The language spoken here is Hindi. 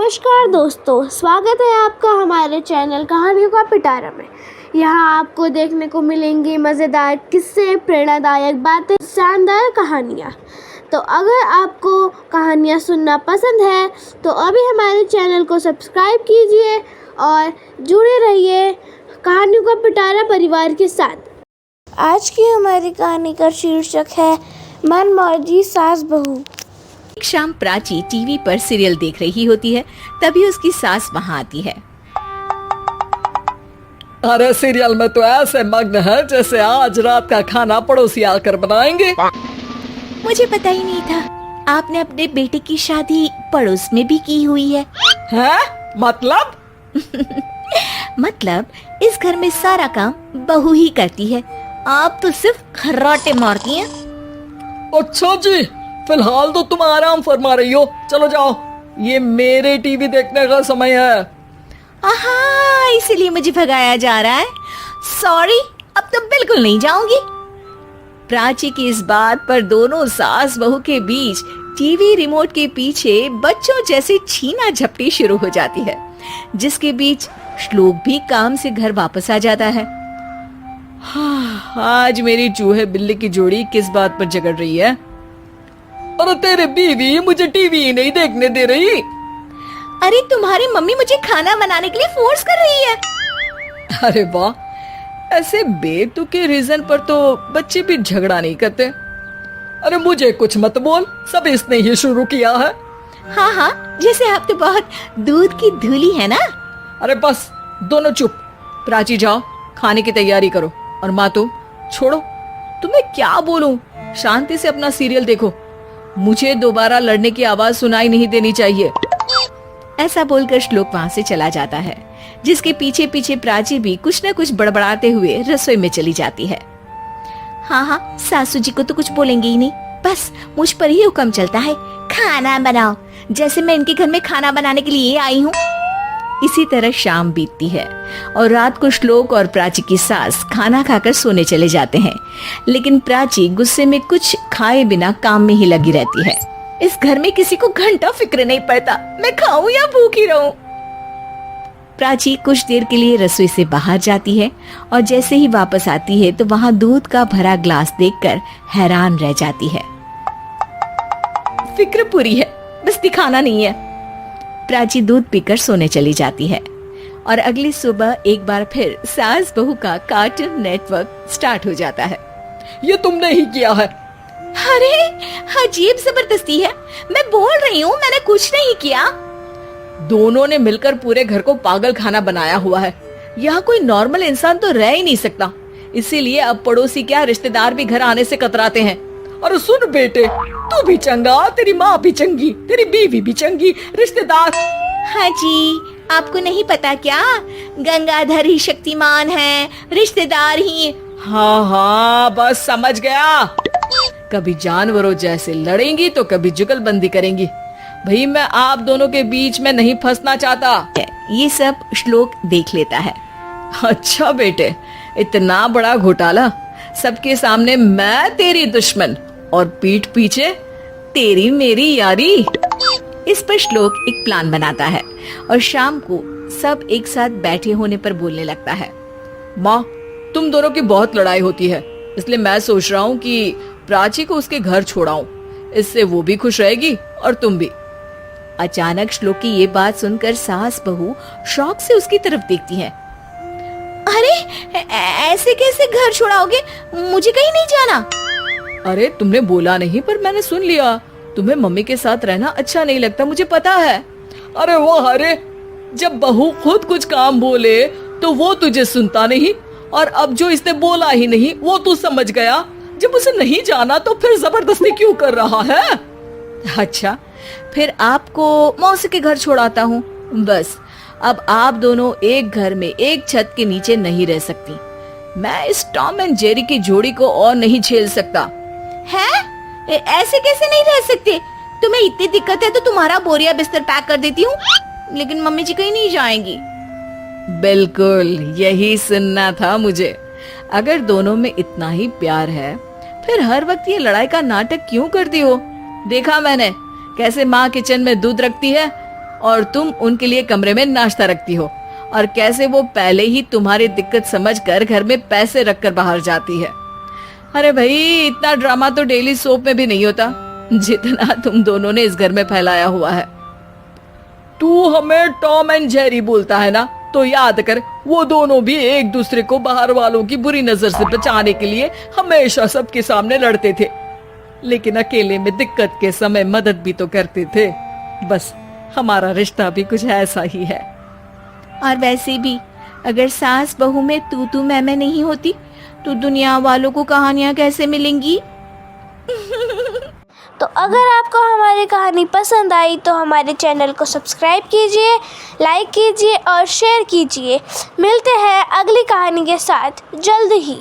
नमस्कार दोस्तों, स्वागत है आपका हमारे चैनल कहानियों का पिटारा में। यहाँ आपको देखने को मिलेंगी मज़ेदार किस्से, प्रेरणादायक बातें, शानदार कहानियाँ। तो अगर आपको कहानियाँ सुनना पसंद है तो अभी हमारे चैनल को सब्सक्राइब कीजिए और जुड़े रहिए कहानियों का पिटारा परिवार के साथ। आज की हमारी कहानी का शीर्षक है मनमौजी सास बहू। एक शाम प्राची टीवी पर सीरियल देख रही होती है, तभी उसकी सास वहाँ आती है। अरे सीरियल में तो ऐसे मग्न है जैसे आज रात का खाना पड़ोसी आकर बनाएंगे। मुझे पता ही नहीं था आपने अपने बेटे की शादी पड़ोस में भी की हुई है। हैं? मतलब? मतलब इस घर में सारा काम बहू ही करती है, आप तो सिर्फ खर्राटे मारती हैं। अच्छा जी, फिलहाल तो तुम आराम फरमा रही हो, चलो जाओ, ये मेरे टीवी देखने का समय है। आहा, इसीलिए मुझे भगाया जा रहा है। सॉरी, अब तो बिल्कुल नहीं जाऊंगी। प्राची की इस बात पर दोनों सास बहू के बीच टीवी रिमोट के पीछे बच्चों जैसे छीना झपटी शुरू हो जाती है, जिसके बीच श्लोक भी काम से घर वापस आ जाता है। आज मेरी चूहे बिल्ली की जोड़ी किस बात पर झगड़ रही है? अरे तेरे बीवी मुझे टीवी नहीं देखने दे रही। अरे तुम्हारी मम्मी मुझे खाना बनाने के लिए फोर्स कर रही है। अरे वाह, ऐसे बेतुके रीजन पर तो बच्चे भी झगड़ा नहीं करते। अरे मुझे कुछ मत बोल, सब इसने ही शुरू किया है। हाँ हाँ, जैसे आप तो बहुत दूध की धूली है ना। अरे बस, दोनों चुप। प्राची जाओ, खाने की तैयारी करो। और माँ तुम छोड़ो, तुम्हें क्या बोलूं, शांति से अपना सीरियल देखो, मुझे दोबारा लड़ने की आवाज सुनाई नहीं देनी चाहिए। ऐसा बोलकर श्लोक वहाँ से चला जाता है, जिसके पीछे पीछे प्राची भी कुछ न कुछ बड़बड़ाते हुए रसोई में चली जाती है। हाँ हाँ, सासू जी को तो कुछ बोलेंगे ही नहीं, बस मुझ पर ही हुक्म चलता है, खाना बनाओ, जैसे मैं इनके घर में खाना बनाने के लिए आई हूँ। इसी तरह शाम बीतती है और रात को श्लोक और प्राची की सास खाना खाकर सोने चले जाते हैं, लेकिन प्राची गुस्से में कुछ खाए बिना काम में ही लगी रहती है। इस घर में किसी को घंटा फिक्र नहीं पड़ता, मैं खाऊं या भूखी रहूं। प्राची कुछ देर के लिए रसोई से बाहर जाती है और जैसे ही वापस आती है तो वहाँ दूध का भरा ग्लास देखकर हैरान रह जाती है। फिक्र पूरी है, बस दिखाना नहीं है। प्राची दूध पीकर सोने चली जाती है और अगली सुबह एक बार फिर सास बहू का कार्टून नेटवर्क स्टार्ट हो जाता है। ये तुमने ही किया है। अरे अजीब जबरदस्ती है, मैं बोल रही हूँ मैंने कुछ नहीं किया। दोनों ने मिलकर पूरे घर को पागल खाना बनाया हुआ है। यहाँ कोई नॉर्मल इंसान तो रह ही नहीं सकता, इसीलिए अब पड़ोसी क्या रिश्तेदार भी घर आने से कतराते हैं। और सुन बेटे, तू भी चंगा, तेरी माँ भी चंगी, तेरी बीवी भी चंगी, रिश्तेदार। हाँ जी, आपको नहीं पता क्या, गंगाधर ही शक्तिमान है, रिश्तेदार ही। हाँ हाँ, बस समझ गया। कभी जानवरों जैसे लड़ेंगी तो कभी जुगलबंदी करेंगी। भाई मैं आप दोनों के बीच में नहीं फंसना चाहता। ये सब श्लोक देख लेता है। अच्छा बेटे, इतना बड़ा घोटाला, सबके सामने मैं तेरी दुश्मन और पीठ पीछे तेरी मेरी यारी। इस पर श्लोक एक प्लान बनाता है और शाम को सब एक साथ बैठे होने पर बोलने लगता है। माँ, तुम दोनों की बहुत लड़ाई होती है, इसलिए मैं सोच रहा हूँ कि प्राची को उसके घर छोड़ाऊं, इससे वो भी खुश रहेगी और तुम भी। अचानक श्लोक की ये बात सुनकर सास बहू शौक से उसकी तरफ देखती हैं। अरे ऐसे कैसे घर छोड़ाओगे, मुझे कहीं नहीं जाना। अरे तुमने बोला नहीं पर मैंने सुन लिया, तुम्हें मम्मी के साथ रहना अच्छा नहीं लगता, मुझे पता है। अरे वो, अरे जब बहू खुद कुछ काम बोले तो वो तुझे सुनता नहीं, और अब जो इसने बोला ही नहीं वो तू समझ गया। जब उसे नहीं जाना तो फिर जबरदस्ती क्यों कर रहा है? अच्छा, फिर आपको मौसी के घर छोड़ाता हूँ। बस अब आप दोनों एक घर में एक छत के नीचे नहीं रह सकती। मैं इस टॉम एंड जेरी की जोड़ी को और नहीं झेल सकता। है? ऐसे कैसे नहीं रह सकते? तुम्हें इतनी दिक्कत है तो तुम्हारा बोरिया बिस्तर पैक कर देती हूँ, लेकिन मम्मी जी कहीं नहीं जाएंगी। बिल्कुल यही सुनना था मुझे। अगर दोनों में इतना ही प्यार है फिर हर वक्त ये लड़ाई का नाटक क्यों करती हो? देखा मैंने कैसे माँ किचन में दूध रखती है और तुम उनके लिए कमरे में नाश्ता रखती हो, और कैसे वो पहले ही तुम्हारी दिक्कत समझकर घर में पैसे रखकर बाहर जाती है। अरे भाई, इतना ड्रामा तो डेली सोप में भी नहीं होता जितना तुम दोनों ने इस घर में फैलाया हुआ है। तू हमें टॉम एंड जेरी बोलता है ना, तो याद कर वो दोनों भी एक दूसरे को बाहर वालों की बुरी नजर से बचाने के लिए हमेशा सबके सामने लड़ते थे, लेकिन अकेले में दिक्कत के समय मदद भी तो करते थे। बस हमारा रिश्ता भी कुछ ऐसा ही है। और वैसे भी अगर सास बहू में तू मैं नहीं होती तो दुनिया वालों को कहानियां कैसे मिलेंगी। तो अगर आपको हमारी कहानी पसंद आई तो हमारे चैनल को सब्सक्राइब कीजिए, लाइक कीजिए और शेयर कीजिए। मिलते हैं अगली कहानी के साथ जल्द ही।